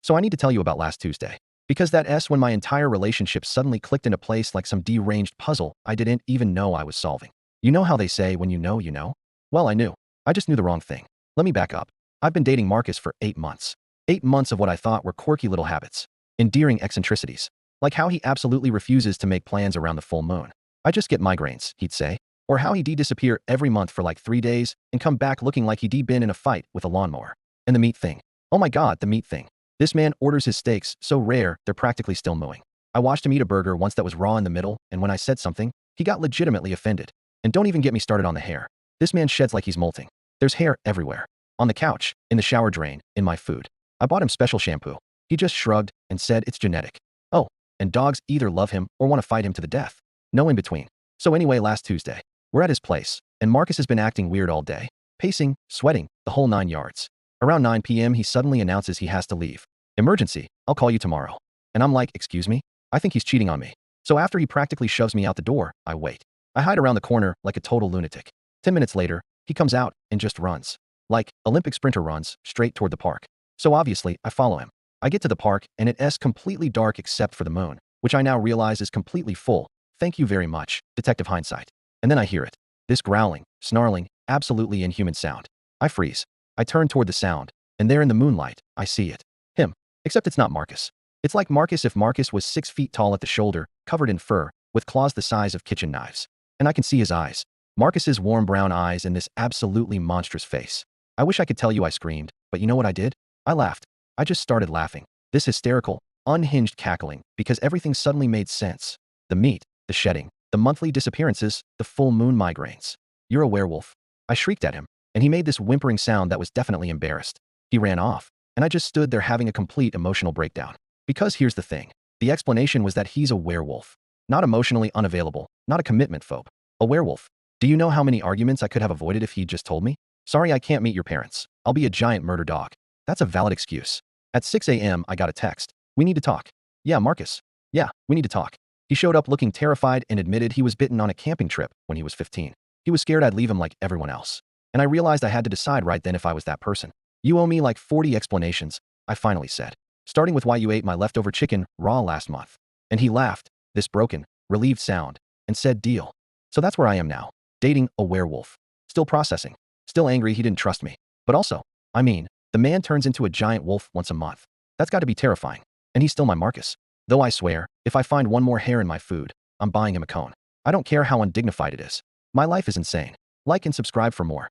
So I need to tell you about last Tuesday. Because that S when my entire relationship suddenly clicked into place like some deranged puzzle I didn't even know I was solving. You know how they say when you know, you know? Well, I knew. I just knew the wrong thing. Let me back up. I've been dating Marcus for 8 months. 8 months of what I thought were quirky little habits. Endearing eccentricities. Like how he absolutely refuses to make plans around the full moon. I just get migraines, he'd say. Or how he'd disappear every month for like 3 days and come back looking like he'd been in a fight with a lawnmower. And the meat thing. Oh my god, the meat thing. This man orders his steaks so rare, they're practically still mooing. I watched him eat a burger once that was raw in the middle, and when I said something, he got legitimately offended. And don't even get me started on the hair. This man sheds like he's molting. There's hair everywhere. On the couch, in the shower drain, in my food. I bought him special shampoo. He just shrugged and said it's genetic. Oh, and dogs either love him or want to fight him to the death. No in between. So anyway, last Tuesday, we're at his place, and Marcus has been acting weird all day. Pacing, sweating, the whole 9 yards. Around 9 p.m. he suddenly announces he has to leave. Emergency, I'll call you tomorrow. And I'm like, excuse me? I think he's cheating on me. So after he practically shoves me out the door, I wait. I hide around the corner like a total lunatic. 10 minutes later, he comes out and just runs. Like, Olympic sprinter runs, straight toward the park. So obviously, I follow him. I get to the park, and it's completely dark except for the moon, which I now realize is completely full. Thank you very much, Detective Hindsight. And then I hear it. This growling, snarling, absolutely inhuman sound. I freeze. I turn toward the sound, and there in the moonlight, I see it. Him. Except it's not Marcus. It's like Marcus if Marcus was 6 feet tall at the shoulder, covered in fur, with claws the size of kitchen knives. And I can see his eyes. Marcus's warm brown eyes and this absolutely monstrous face. I wish I could tell you I screamed, but you know what I did? I laughed. I just started laughing. This hysterical, unhinged cackling, because everything suddenly made sense. The meat, the shedding, the monthly disappearances, the full moon migraines. You're a werewolf. I shrieked at him, and he made this whimpering sound that was definitely embarrassed. He ran off, and I just stood there having a complete emotional breakdown. Because here's the thing. The explanation was that he's a werewolf. Not emotionally unavailable, not a commitment phobe. A werewolf. Do you know how many arguments I could have avoided if he'd just told me? Sorry, I can't meet your parents. I'll be a giant murder dog. That's a valid excuse. At 6 a.m., I got a text. We need to talk. Yeah, Marcus. Yeah, we need to talk. He showed up looking terrified and admitted he was bitten on a camping trip when he was 15. He was scared I'd leave him like everyone else. And I realized I had to decide right then if I was that person. You owe me like 40 explanations, I finally said. Starting with why you ate my leftover chicken raw last month. And he laughed, this broken, relieved sound, and said deal. So that's where I am now. Dating a werewolf. Still processing. Still angry he didn't trust me. But also, I mean, the man turns into a giant wolf once a month. That's got to be terrifying. And he's still my Marcus. Though I swear, if I find one more hair in my food, I'm buying him a cone. I don't care how undignified it is. My life is insane. Like and subscribe for more.